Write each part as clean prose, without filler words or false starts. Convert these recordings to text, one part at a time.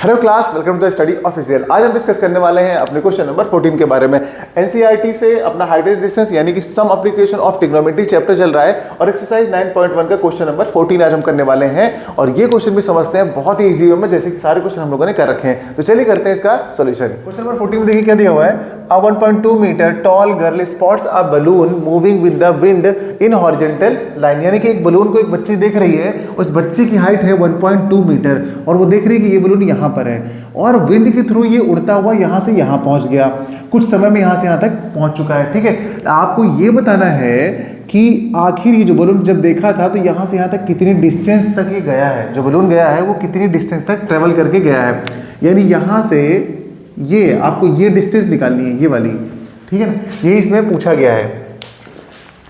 Hello class, welcome to the study official. आज हम discuss करने वाले हैं अपने क्वेश्चन नंबर 14 के बारे में। एनसीईआरटी से अपना हाइट एंड डिस्टेंस यानी कि some application of trigonometry chapter चल रहा है और एक्सरसाइज 9.1 का क्वेश्चन नंबर 14 आज हम करने वाले हैं। और ये क्वेश्चन भी समझते हैं बहुत ही इजी वे में, जैसे कि सारे क्वेश्चन हम लोगों ने कर रखे हैं। तो चलिए करते हैं इसका सोल्यूशन। क्वेश्चन नंबर 14 में देखिए क्या दिया हुआ है। A 1.2 meter tall girl spots a balloon moving with the wind in horizontal line। यानी कि एक बलून को एक बच्ची देख रही है, उस बच्ची की हाइट है 1.2 मीटर और वो देख रही है कि ये बलून यहाँ पर है और विंड के थ्रू ये उड़ता हुआ यहाँ से यहाँ पहुँच गया, कुछ समय में यहाँ से यहाँ तक पहुँच चुका है। ठीक है, आपको ये बताना है कि आखिर ये जो बलून जब देखा था तो यहाँ से यहाँ तक कितनी डिस्टेंस तक ये गया है, जो बलून गया है वो कितनी डिस्टेंस तक ट्रेवल करके गया है। यानी यहाँ से ये आपको ये डिस्टेंस निकालनी है, ये वाली, ठीक है ना, ये इसमें पूछा गया है।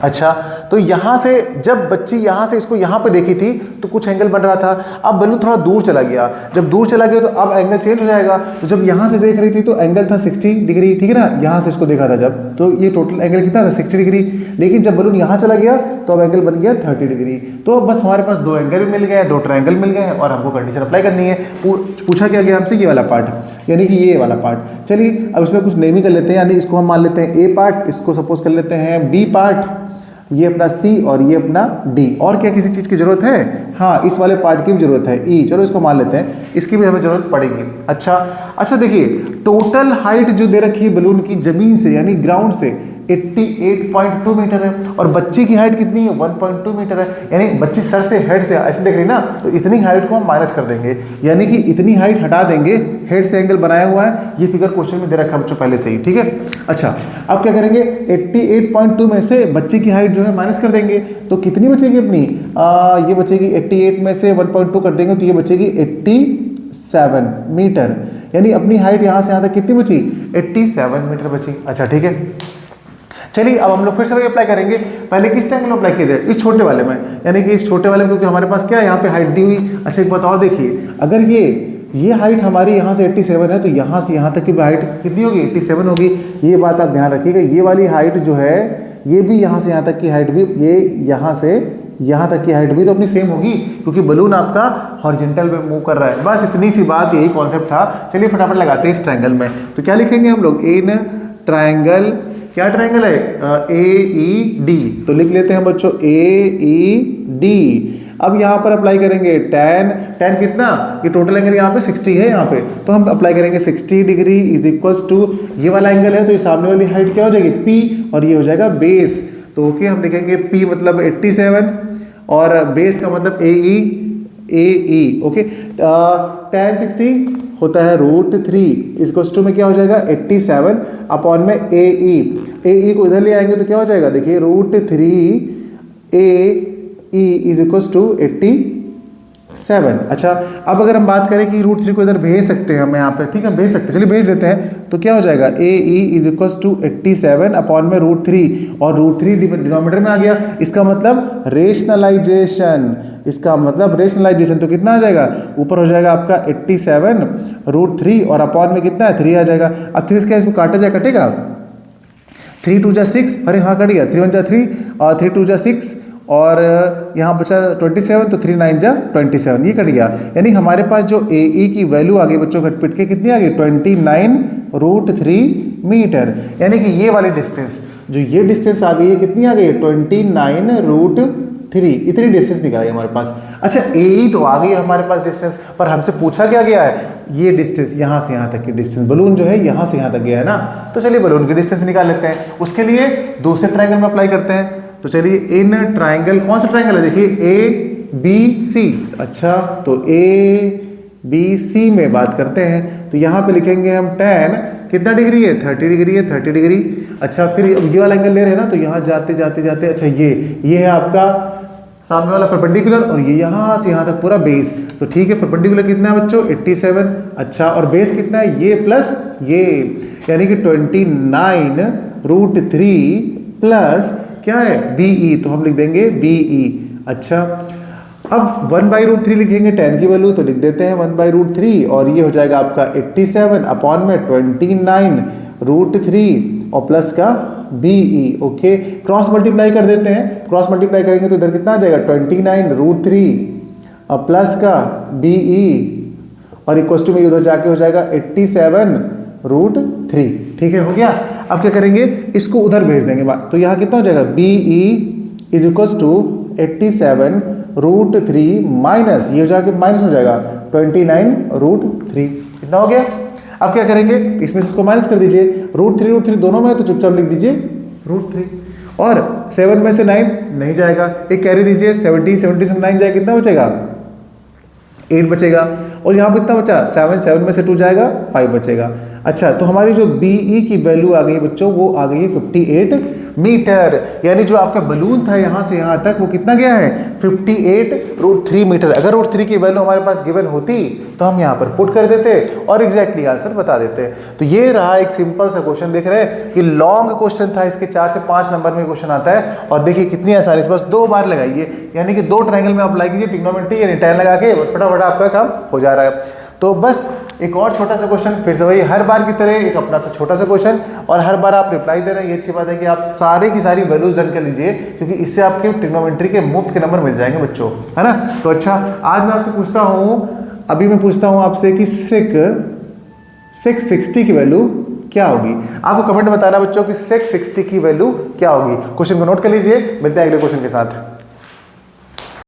अच्छा, तो यहाँ से जब बच्ची यहाँ से इसको यहाँ पे देखी थी तो कुछ एंगल बन रहा था। अब बलून थोड़ा दूर चला गया, जब दूर चला गया तो अब एंगल चेंज हो जाएगा। तो जब यहाँ से देख रही थी तो एंगल था 60 डिग्री, ठीक है ना, यहाँ से इसको देखा था जब, तो ये टोटल एंगल कितना था 60 डिग्री। लेकिन जब बलून यहाँ चला गया तो अब एंगल बन गया 30 डिग्री। तो बस हमारे पास दो एंगल मिल गए, दो ट्रायंगल मिल गए और हमको कंडीशन अप्लाई करनी है। पूछा क्या गया हमसे, ये वाला पार्ट यानी कि ये वाला पार्ट। चलिए अब इसमें कुछ नेमिंग कर लेते हैं, यानी इसको हम मान लेते हैं ए पार्ट, इसको सपोज कर लेते हैं बी पार्ट, ये अपना सी और ये अपना डी। और क्या किसी चीज़ की जरूरत है? हाँ, इस वाले पार्ट की भी जरूरत है ई। चलो इसको मान लेते हैं, इसकी भी हमें जरूरत पड़ेगी। अच्छा देखिए, टोटल हाइट जो दे रखी है बलून की जमीन से यानी ग्राउंड से 88.2 मीटर है और बच्ची की हाइट कितनी है 1.2 मीटर है। यानी बच्ची सर से हेड से ऐसे देख रही ना, तो इतनी हाइट को हम माइनस कर देंगे, यानी कि इतनी हाइट हटा देंगे। हेड से एंगल बनाया हुआ है, ये फिगर क्वेश्चन में दे रखा है बच्चों पहले से ही, ठीक है। अच्छा, अब क्या करेंगे, 88.2 में से बच्ची की हाइट जो है माइनस कर देंगे, तो कितनी बचेगी अपनी, ये बचेगी 88 में से 1.2 कर देंगे तो ये बचेगी 87 मीटर। यानी अपनी हाइट यहाँ से यहाँ तक कितनी बची, 87 मीटर बची। अच्छा ठीक है, चलिए अब हम लोग फिर से वही अप्लाई करेंगे। पहले किस एंगल में अप्लाई किए थे, इस छोटे वाले में, यानी कि इस छोटे वाले में, क्योंकि हमारे पास क्या है यहाँ पे हाइट दी हुई। अच्छा एक बात और देखिए, अगर ये हाइट हमारी यहाँ से 87 है तो यहाँ से यहाँ तक की हाइट कितनी होगी, 87 होगी। ये बात आप ध्यान रखिएगा, ये वाली हाइट जो है ये भी यहाँ से यहाँ तक की हाइट भी, ये यहाँ से यहाँ तक की हाइट भी तो अपनी सेम होगी, क्योंकि बलून आपका हॉरिजॉन्टल में मूव कर रहा है। बस इतनी सी बात, यही कॉन्सेप्ट था। चलिए फटाफट लगाते हैं इस ट्रायंगल में। तो क्या लिखेंगे हम लोग, इन ट्रायंगल, क्या ट्रायंगल है, AED। तो लिख लेते हैं बच्चों AED। अब यहाँ पर अप्लाई करेंगे tan कितना, ये टोटल एंगल यहाँ पे 60 है, यहाँ पे तो हम अप्लाई करेंगे 60 डिग्री इज इक्वल्स टू, ये वाला एंगल है तो ये सामने वाली हाइट क्या हो जाएगी P और ये हो जाएगा बेस। तो ओके, हम लिखेंगे P मतलब 87 और बेस का मतलब AE ओके। tan 60 होता है √3, इसको टू में क्या हो जाएगा 87 अपॉन में AE को इधर ले आएंगे तो क्या हो जाएगा, देखिए √3 AE इज इक्वल्स टू 87। अच्छा, अब अगर हम बात करें कि √3 को इधर भेज सकते हैं हम यहाँ पे, ठीक है, भेज सकते हैं, चलिए भेज देते हैं। तो क्या हो जाएगा AE is equals to 87 upon में √3 और √3 डिनोमिनेटर में आ गया। इसका मतलब रेशनलाइजेशन, इसका मतलब रेशनलाइजेशन, तो कितना आ जाएगा, ऊपर हो जाएगा आपका 87 √3 और अपॉन में कितना है 3 आ जाएगा। अब 3 क्या इसको काटा जाए, कटेगा 3 2 जा 6, अरे हाँ कट गया, 3 1 जा 3 और 3 2 जा 6 और यहाँ बचा 27, तो 3 9 जा 27, ये कट गया। यानी हमारे पास जो AE की वैल्यू आ गई बच्चों घटपिट के, कितनी आ गई 29 √3 मीटर। यानी कि ये वाली डिस्टेंस, जो ये डिस्टेंस आ गई है, कितनी आ गई है 29 √3, इतनी डिस्टेंस निकाली हमारे पास। अच्छा, AE तो आ गई है हमारे पास डिस्टेंस, पर हमसे पूछा क्या गया है, ये डिस्टेंस यहाँ से यहाँ तक की डिस्टेंस, बलून जो है यहाँ से यहाँ तक गया है ना, तो चलिए बलून की डिस्टेंस निकाल लेते हैं। उसके लिए दूसरे ट्रायंगल में अप्लाई करते हैं। तो चलिए इन ट्रायंगल, कौन सा ट्रायंगल है, देखिए ABC। अच्छा, तो ABC में बात करते हैं तो यहाँ पे लिखेंगे हम tan कितना डिग्री है 30 डिग्री है, 30 डिग्री। अच्छा, फिर ये वाला एंगल ले रहे हैं ना, तो यहाँ जाते जाते जाते, अच्छा ये है आपका सामने वाला परपेंडिकुलर और ये यहाँ से यहाँ तक पूरा बेस। तो ठीक है, परपेंडिकुलर कितना है बच्चों 87। अच्छा, और बेस कितना है, ये प्लस ये, यानी कि 29 √3 प्लस क्या है BE, तो हम लिख देंगे BE। अच्छा, अब 1/√3 लिखेंगे tan की वैल्यू, तो लिख देते हैं 1/√3 और ये हो जाएगा आपका 87 अपॉन में 29 √3 और प्लस का BE। ओके, क्रॉस मल्टीप्लाई कर देते हैं, क्रॉस मल्टीप्लाई करेंगे तो इधर कितना आ जाएगा 29 √3 और प्लस का BE और इक्वल टू में उधर जाके हो जाएगा 87√3। ठीक है, हो गया। अब क्या करेंगे, इसको उधर भेज देंगे। तो यहाँ कितना हो जाएगा, BE is equal to 87√3 minus, ये हो जाएगा माइनस हो जाएगा 29√3। कितना हो गया। अब क्या करेंगे, इसमें से इसको माइनस कर दीजिए, √3 दोनों में है तो चुपचाप लिख दीजिए √3। और 7 में से 9 नहीं जाएगा, एक कैरी दीजिए, 17 से 9 जाएगा, कितना बचेगा 8 बचेगा। और यहाँ पर कितना बचा 7 में से 2 जाएगा 5 बचेगा। अच्छा, तो हमारी जो BE की वैल्यू आ गई बच्चों, वो आ गई है 58 मीटर। यानी जो आपका बलून था यहाँ से यहाँ तक वो कितना गया है 58√3 मीटर। अगर √3 की वैल्यू हमारे पास गिवन होती तो हम यहाँ पर पुट कर देते और एग्जैक्टली आंसर बता देते। तो ये रहा एक सिंपल सा क्वेश्चन। देख रहे हैं, ये लॉन्ग क्वेश्चन था, इसके 4 से 5 नंबर में क्वेश्चन आता है। और देखिए कितनी आसानी से, बस 2 बार लगाइए, यानी कि 2 ट्रायंगल में अप्लाई कीजिए ट्रिग्नोमेट्री, यानी tan लगा के फटाफट आपका काम हो जा रहा है। तो बस एक और छोटा सा क्वेश्चन, फिर से वही हर बार की तरह एक अपना सा छोटा सा क्वेश्चन, और हर बार आप रिप्लाई दे रहे हैं। ये अच्छी बात है कि आप सारे की सारी वैल्यूज डन कर लीजिए, क्योंकि इससे आपके ट्रिग्नोमेट्री के मुफ्त के नंबर मिल जाएंगे बच्चों, है ना। तो अच्छा, आज मैं आपसे पूछता हूँ, अभी मैं पूछता हूँ आपसे कि sec 60 की वैल्यू क्या होगी। आपको कमेंट में बताना बच्चों कि sec 60 की वैल्यू क्या होगी। क्वेश्चन को नोट कर लीजिए, मिलते हैं अगले क्वेश्चन के साथ।